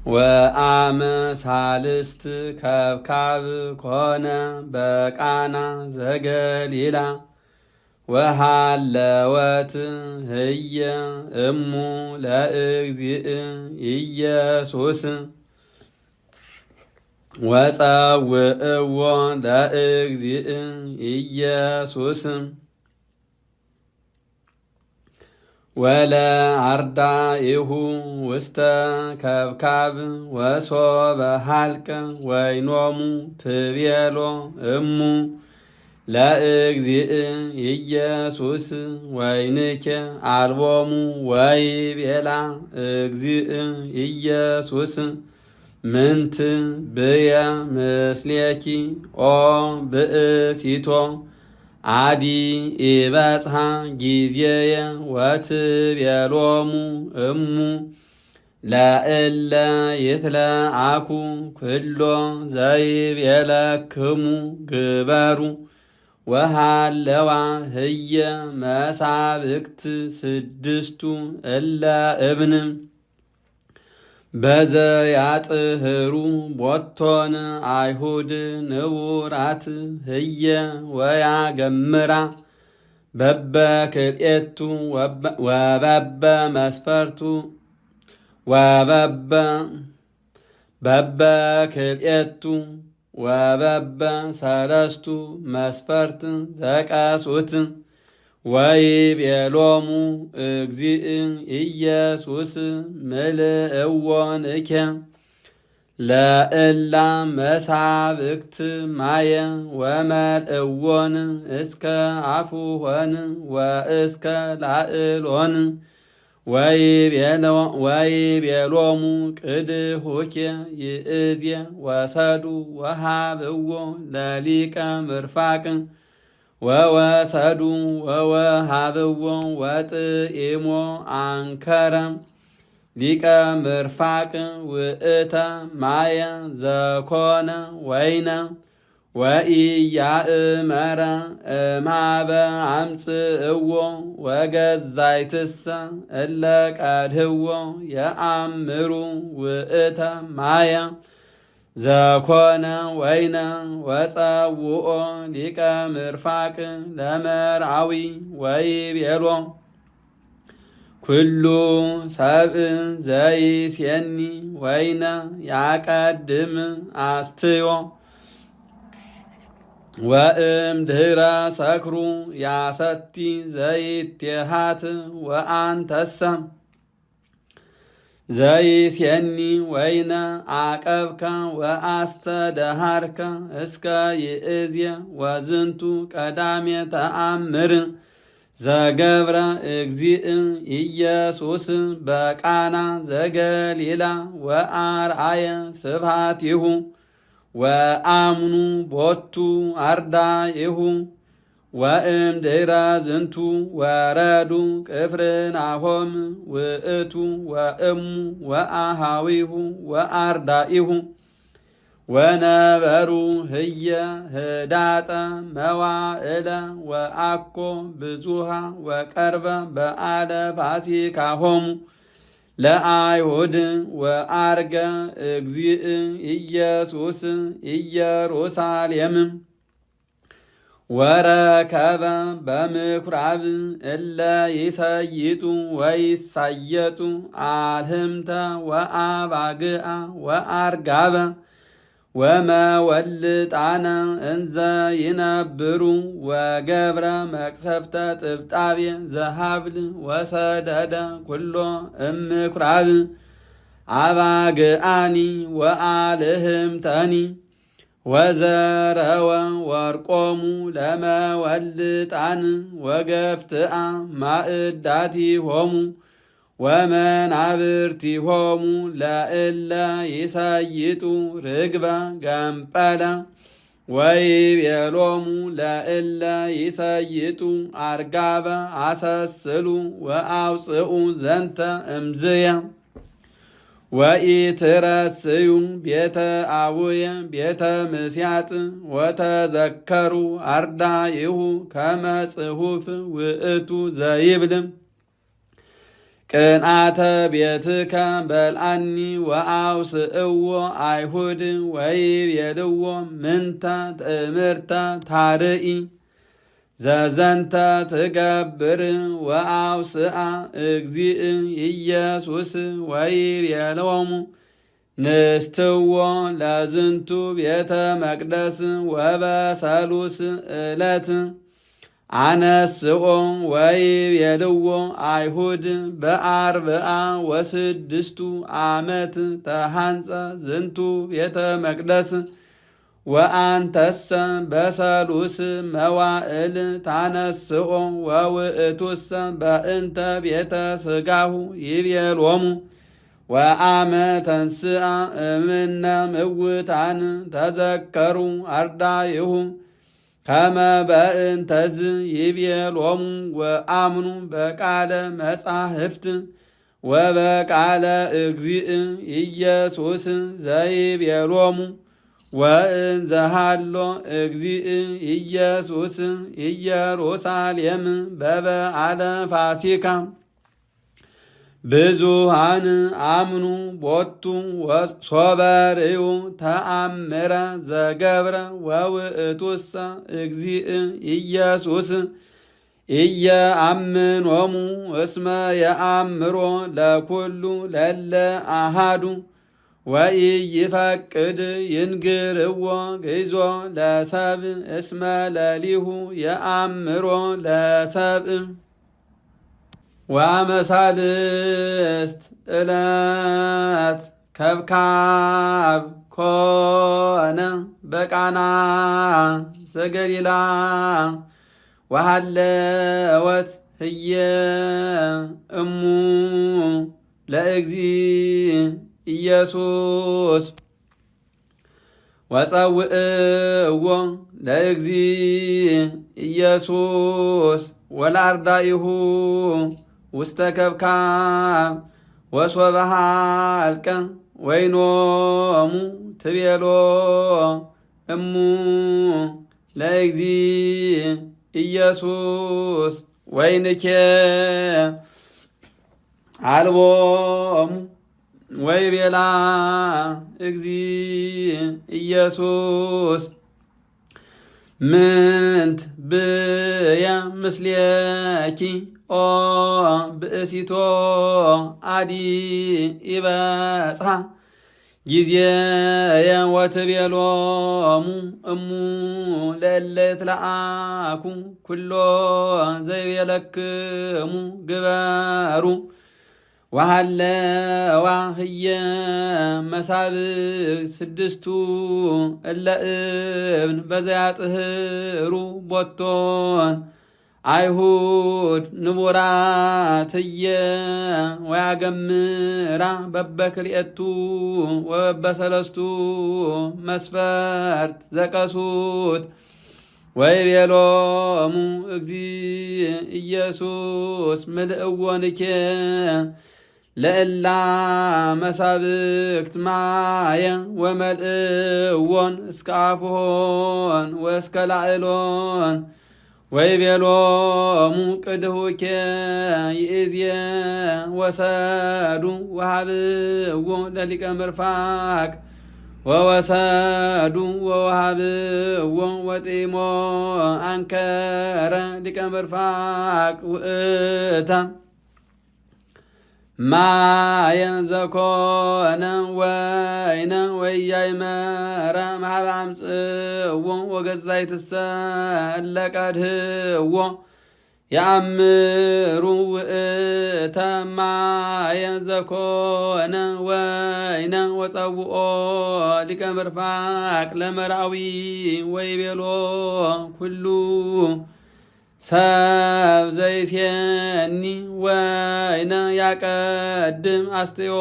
ወአመ ሳልስት ከብካብ ኮነ በቃና ዘገሊላ ወሃለወት ህየ እሙ ለእግዚእ ኢየሱስ ወጸውዕዎ ለእግዚእ ኢየሱስ ወለአርዳኢሁ ውስተ ከብካብ ወሶበ ሀልቀ ወይኖሙ ትቤሎ እሙ ለእግዚእ ኢየሱስ ወይንኬ አልቦሙ ወይቤላ እግዚእ ኢየሱስ ምንት ብየ ምስሌኪ ኦ ብእሲቶ አዲ ኢበጽሐ ጊዜየ ወትቤሎሙ እሙ ለእለ ይትለአኩ ኩሎ ዘይቤለክሙ ግበሩ ወሃለዋ ህየ መሳብክት ስድስቱ እለ እብን በዘያጥህሩ ቦቶን አይሁድ ንውራት ህየ ወያገምራ በበክልኤቱ ወበበ መስፈርቱ በበክልኤቱ ወበበ ሰለስቱ መስፈርት ዘቀሱት ወይቤሎሙ እግዚእ ኢየሱስ ምልእዎንከ ለእላ መሳብክት ማየ ወመልእዎን እስከ አፉሆን ወእስከ ላዕሎን ወይቤሎሙ ቅድሁኬ ይእዜ ወሰዱ ወሃብዎ ለሊቀ ምርፋቅ ወወሰዱ ወወሃብዎ ወጥኢሞ አንከረ ሊቀ ምርፋቅ ውእተ ማየ ዘኮነ ወይነ ወኢያእመረ እምሃበ አምጽእዎ ወገዛይትሰ እለ ቀድህዎ የአምሩ ውእተ ማየ ዘኮነ ወይነ ወጸውኦ ሊቀ ምርፋቅ ለመርዓዊ ወይቤሎ ኩሉ ሰብእ ዘይሴኒ ወይነ ያቀድም አስትዮ ወእምድኅረ ሰክሩ ያሰቲ ዘይትሃት ወአንተሰ ዘይሴኒ ወይነ አቀብከ ወአስተደሃርከ እስከ ይእዜ ወዝንቱ ቀዳሜ ተአምር ዘገብረ እግዚእ ኢየሱስ በቃና ዘገሊላ ወአርአየ ስብሐቲሁ ወአምኑ ቦቱ አርዳኢሁ ወእምድኅረ ዝንቱ ወረዱ ቅፍርናሆም ውእቱ ወእሙ ወአሃዊሁ ወአርዳኢሁ ወነበሩ ህየ ህዳጠ መዋዕለ ወአኮ ብዙሃ ወቀርበ በዓለ ፋሲካሆሙ ለአይሁድ ወአርገ እግዚእ ኢየሱስ ኢየሩሳሌም ወረከበ በምኵራብ እለ ይሰይጡ ወይሳየጡ አልህምተ ወአባግዓ ወአርጋበ ወመወልጣነ እንዘ ይነብሩ ወገብረ መቅሰፍተ ጥብጣቤ ዘሃብል ወሰደደ ኩሎ እምኵራብ አባግዓኒ ወአልህምተኒ ወዘረወ ወርቆሙ ለመወልጣን ወገፍትአ ማእዳቲሆሙ ወመናብርቲሆሙ ለእለ ይሰይጡ ርግበ ገምጰለ ወይቤሎሙ ለእለ ይሰይጡ አርጋበ አሰስሉ ወአውፅኡ ዘንተ እምዝየ ወኢትረስዩ ቤተ አቡየ ቤተ ምስያጥ ወተዘከሩ አርዳኢሁ ከመ ጽሑፍ ውእቱ ዘይብል ቅንአተ ቤትከ በልአኒ ወአውስእዎ አይሁድ ወይቤልዎ ምንተ ትእምርተ ታርኢ ዘዘንተ ትገብር ወአውስአ እግዚእ ኢየሱስ ወይቤሎሙ ንስትዎ ለዝንቱ ቤተ መቅደስ ወበሰሉስ ዕለት አነስኦ ወይቤልዎ አይሁድ በአርብዓ ወስድስቱ ዓመት ተሃንጸ ዝንቱ ቤተ መቅደስ ወአንተሰ በሰሉስ መዋዕል ታነስኦ ወውእቱሰ በእንተ ቤተ ሥጋሁ ይቤሎሙ ወአመ ተንሥአ እምነ ምውታን ተዘከሩ አርዳኢሁ ከመ በእንተዝ ይቤሎሙ ወአምኑ በቃለ መጻሕፍት ወበቃለ እግዚእ ኢየሱስ ዘይቤሎሙ ወእንዘሃሎ እግዚእ ኢየሱስ ኢየሩሳሌም በበዓለ ፋሲካ ብዙሃን አምኑ ቦቱ ሶበርዩ ተአምረ ዘገብረ ወውእቱሰ እግዚእ ኢየሱስ ኢየአምኖሙ እስመ የአምሮ ለኩሉ ለለ አሃዱ ወኢይፈቅድ ይንግርዎ ግዞ ለሰብእ እስመ ለሊሁ የአምሮ ለሰብእ። ወአመሳልስት ዕለት ከብካብ ኮነ በቃና ዘገሊላ ወሃለወት ህየ እሙ ለእግዚእ ኢየሱስ ወጸውእዎ ለእግዚእ ኢየሱስ ወለአርዳኢሁ ውስተ ከብካብ ወሶበ ኀልቀ ወይኖሙ ትቤሎ እሙ ለእግዚእ ኢየሱስ ወይንኬ አልቦሙ ወይቤላ እግዚእ ኢየሱስ ምንት ብየ ምስሌኪ ኦ ብእሲቶ አዲ ይበጽሐ ጊዜየ ወትቤሎሙ እሙ ለእለ ይትለአኩ ኩሎ ዘይቤለክሙ ግበሩ ወሃለዋ ህየ መሳብዕ ስድስቱ እለ እብን በዘያጥህሩ ቦቶን አይሁድ ንቡራት ህየ ወያገምራ በበክልኤቱ ወበሰለስቱ መስፈርት ዘቀሱት ወይቤሎሙ እግዚእ ኢየሱስ ምልእዎንኬ ለእላ መሳብክት ማየ ወመልእዎን እስከ አፍሆን ወእስከ ላዕሎን ወይቤሎሙ ቅድሁኬ ይእዜ ወሰዱ ወሃብዎ ለሊቀ ምርፋቅ ወወሰዱ ወወሃብዎ ወጢሞ አንከረ ሊቀ ምርፋቅ ውእታ ማየ ዘኮነ ወይነ ወያይመረ ማህበ አምጽእዎ ወገዛይትሰ እለ ቀድህዎ የአምሩ ውእተ ማየ ዘኮነ ወይነ ወጸውኦ ሊቀ ምርፋቅ ለመርአዊ ወይቤሎ ኩሉ ሰብ ዘይሴኒ ወይነ ያቀድም አስተዮ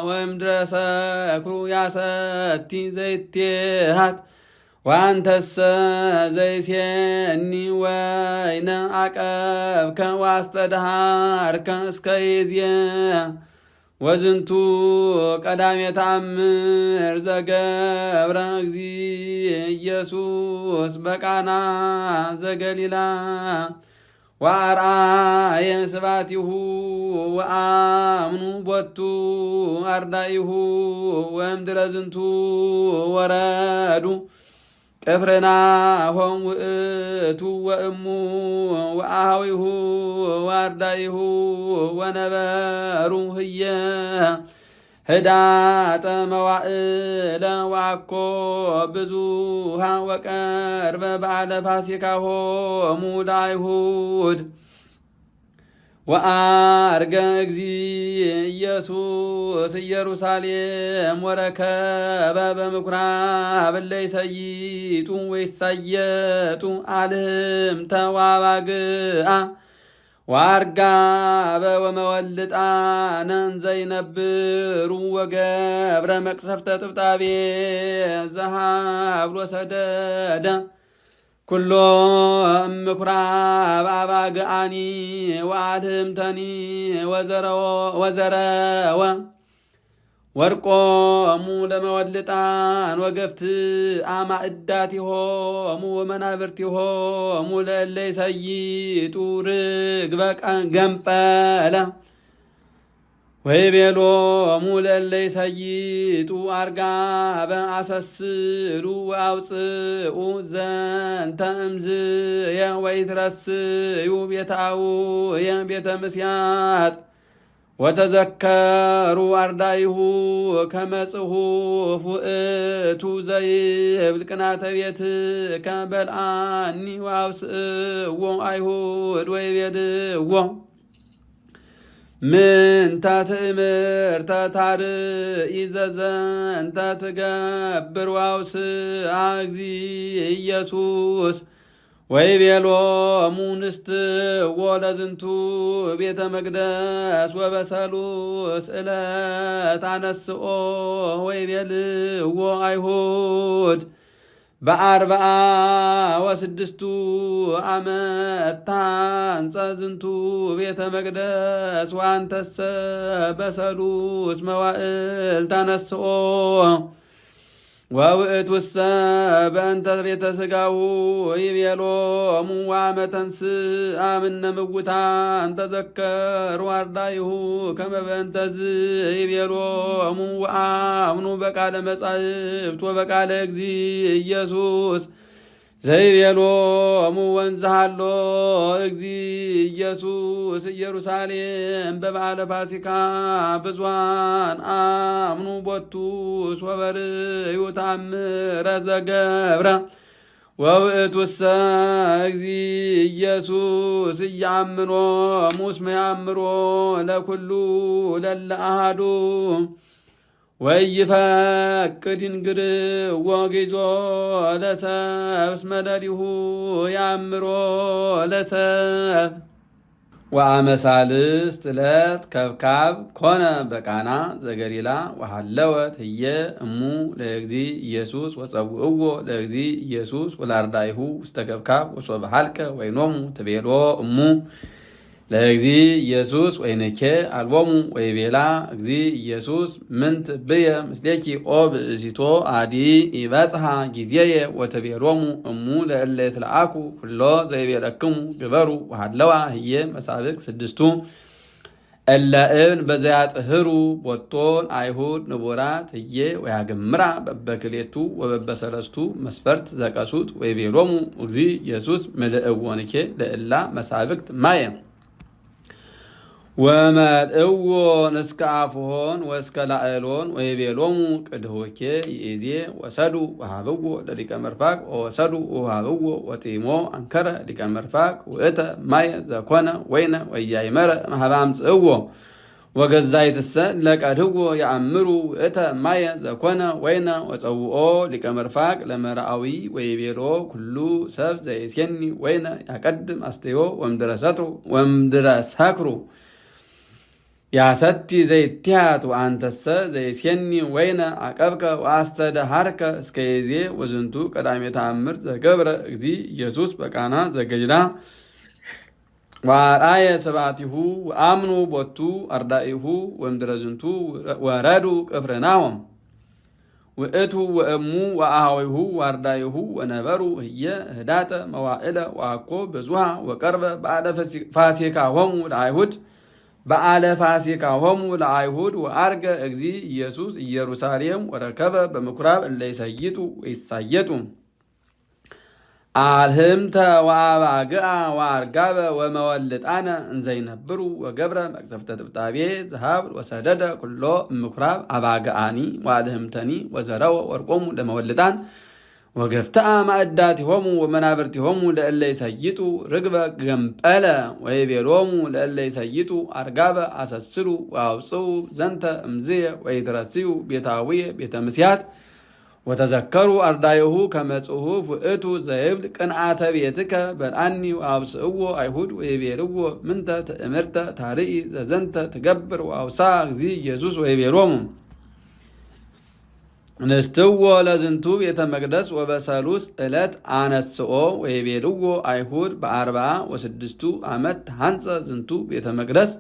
ወእምድረ ሰክሩ ያሰቲ ዘይቴሃት ወአንተሰ ዘይሴኒ ወይነ አቀብከ ወአስተድሃርከ እስከ ይእዜ ወዝንቱ ቀዳሜ ተአምር ዘገብረ እግዚእ ኢየሱስ በቃና ዘገሊላ ወአርአየ ስብሐቲሁ ወአምኑ ቦቱ አርዳኢሁ ወእምድረ ዝንቱ ወረዱ ቅፍርናሆም ውእቱ ወእሙ ወአኀዊሁ ወአርዳኢሁ ወነበሩ ህየ ህዳጠ መዋዕለ ወአኮ ብዙሃ ወቀርበ በዓለ ፋሲካሆሙ ለአይሁድ ወአርገ እግዚእ ኢየሱስ ኢየሩሳሌም ወረከበ በምኵራብ እለ ይሰይጡ ወይሳየጡ አልህምተ ወአባግዓ ወአርጋበ ወመወልጣነ እንዘይነብሩ ወገብረ መቅሰፍተ ጥብጣቤ ዘሀብሎ ሰደደ ኩሎ እምኵራብ አባግዓኒ ወአልህምተኒ ወዘረወ ወርቆሙ ለመወልጣን ወገፍት አማእዳቲሆሙ ወመናብርቲሆሙ ለእለ ይሰይጡ ርግበ ገምጰለ ወይቤሎሙ ለእለ ይሰይጡ አርጋበ አሰስሉ ወአውፅኡ ዘንተ እምዝየ ወይትረስዩ ቤተ አቡየ ቤተ ምስያጥ ወተዘከሩ አርዳኢሁ ከመ ጽሑፍ ውእቱ ዘይብል ቅናተ ቤትከ በልዓኒ ወአውስእዎ አይሁድ ወይቤልዎ ምንተ ትእምርተ ታርኢ ዘዘንተ ትገብር ወአውስአ እግዚእ ኢየሱስ ወይቤሎሙ ንስትዎ ለዝንቱ ቤተ መቅደስ ወበሰሉስ ዕለት አነስኦ ወይቤልዎ አይሁድ በአርብዓ ወስድስቱ ዓመት ታንጸ ዝንቱ ቤተ መቅደስ ወአንተሰ በሰሉስ መዋዕል ታነስኦ ወውእቱሰ በእንተ ቤተ ሥጋው ይቤሎሙ ወአመ ተንሥአ እምነ ምውታን ተዘከሩ አርዳኢሁ ከመ በእንተዝ ይቤሎሙ ወአምኑ በቃለ መጻሕፍት ወበቃለ እግዚእ ኢየሱስ ዘይቤሎሙ ወንዝሃሎ እግዚእ ኢየሱስ ኢየሩሳሌም በበዓለ ፋሲካ ብዙኃን አምኑ ቦቱ ሶበርዩ ተአምረ ዘገብረ ወውእቱሰ እግዚእ ኢየሱስ ኢየአምኖሙ እስመ ያአምሮ ለኩሉ ለለ አሐዱ ወይፈቅድ ይንግርዎ ጊዞ ለሰብእ እስመ ለሊሁ ያአምሮ ለሰብእ። ወአመ ሣልስት ዕለት ከብካብ ኮነ በቃና ዘገሊላ ወሃለወት ህየ እሙ ለእግዚእ ኢየሱስ ወጸውዕዎ ለእግዚእ ኢየሱስ ወለአርዳኢሁ ውስተ ከብካብ ወሶበ ሀልቀ ወይኖሙ ትቤሎ እሙ ለእግዚእ ኢየሱስ ወይንኬ አልቦሙ ወይቤላ እግዚእ ኢየሱስ ምንት ብየ ምስሌኪ ኦ ብእሲቶ አዲ ይበጽሐ ጊዜየ ወትቤሎሙ እሙ ለእለ ይትለአኩ ኩሎ ዘይቤለክሙ ግበሩ ወሃለዋ ህየ መሳብቅ ስድስቱ እለ እብን በዘያጥህሩ ቦቶን አይሁድ ንቡራት ህየ ወያግምራ በበክሌቱ ወበበሰለስቱ መስፈርት ዘቀሱት ወይቤሎሙ እግዚእ ኢየሱስ ምልእዎንኬ ለእላ መሳብቅት ማየ ወመልእዎን እስከ አፍሆን ወእስከ ላዕሎን ወይቤሎሙ ቅድሆኬ ይእዜ ወሰዱ ወሃብዎ ለሊቀ መርፋቅ ወወሰዱ ወሃብዎ ወጢሞ አንከረ ሊቀ መርፋቅ ውእተ ማየ ዘኮነ ወይነ ወያይመረ ማህበ አምጽእዎ ወገዛይትሰ ለቀድህዎ ያአምሩ ውእተ ማየ ዘኮነ ወይነ ወፀውኦ ሊቀ መርፋቅ ለመርአዊ ወይቤሎ ኩሉ ሰብ ዘይሴኒ ወይነ ያቀድም አስተዮ ወምድረ ሰክሩ ያሰቲ ዘይትያት ወአንተሰ ዘይሴኒ ወይነ አቀብከ ወአስተደሃርከ እስከ ይዜ ወዝንቱ ቀዳሜ ተአምር ዘገብረ እግዚእ ኢየሱስ በቃና ዘገሊላ ወአርአየ ስብሐቲሁ ወአምኑ ቦቱ አርዳኢሁ ወእምድረ ዝንቱ ወረዱ ቅፍርናሆም ውእቱ ወእሙ ወአሃዊሁ ዋርዳይሁ ወነበሩ ህየ ህዳጠ መዋዕለ ወአኮ ብዙሃ ወቀርበ በዓለ ፋሲካሆሙ ለአይሁድ በዓለ ፋሲካሆሙ ለአይሁድ ወአርገ እግዚ ኢየሱስ ኢየሩሳሌም ወረከበ በምኩራብ እለ ይሰይጡ ወይሳየጡ አልህምተ ወአባግዓ ወአርጋበ ወመወልጣነ እንዘይነብሩ ወገብረ መቅሰፍተ ጥብጣቤ ዘሀብል ወሰደደ ኩሎ ምኩራብ አባግዓኒ ወአልህምተኒ ወዘረወ ወርቆሙ ለመወልጣን ወገፍትአ ማእዳቲሆሙ ወመናብርቲሆሙ ለእለ ይሰይጡ ርግበ ገምጰለ ወይቤሎሙ ለእለ ይሰይጡ አርጋበ አሰስሉ ወአውፅኡ ዘንተ እምዝየ ወይትረስዩ ቤታውየ ቤተ ምስያት ወተዘከሩ አርዳይሁ ከመጽሁፍ ውእቱ ዘይብል ቅንዓተ ቤትከ በልአኒ ወአብስእዎ አይሁድ ወይቤልዎ ምንተ ትእምርተ ታርኢ ዘዘንተ ትገብር ወአውሳ እግዚ ኢየሱስ ወይቤሎሙ ንስትዎ ለዝንቱ ቤተ መቅደስ ወበሰሉስ ዕለት አነስኦ ወይቤልዎ አይሁድ በ46 ዓመት ሃንጸ ዝንቱ ቤተ መቅደስ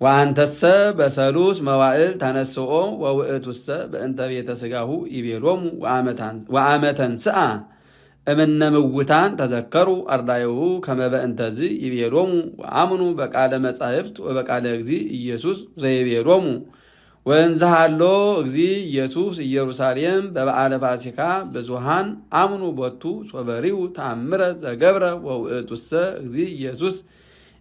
ወአንተሰ በሰሉስ መዋዕል ተነስኦ ወውእቱሰ በእንተ ቤተ ሥጋሁ ይቤሎሙ ወአመተንስአ እምነ ምውታን ተዘከሩ አርዳይሁ ከመ በእንተዝ ይቤሎሙ ወአምኑ በቃለ መጻሕፍት ወበቃለ እግዚ ኢየሱስ ዘይቤሎሙ ወእንዘሃሎ እግዚ ኢየሱስ ኢየሩሳሌም በበዓለ ፋሲካ ብዙሃን አምኑ ቦቱ ሶበሪው ተአምረ ዘገብረ ወውእቱሰ እግዚ ኢየሱስ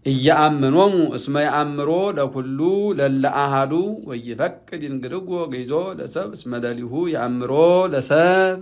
እያአምኖሙ እስመ ያአምሮ ለኩሉ ለለ አሃዱ ወይፈቅድ ይንግድጎ ገይዞ ለሰብ እስመ ለሊሁ ያአምሮ ለሰብ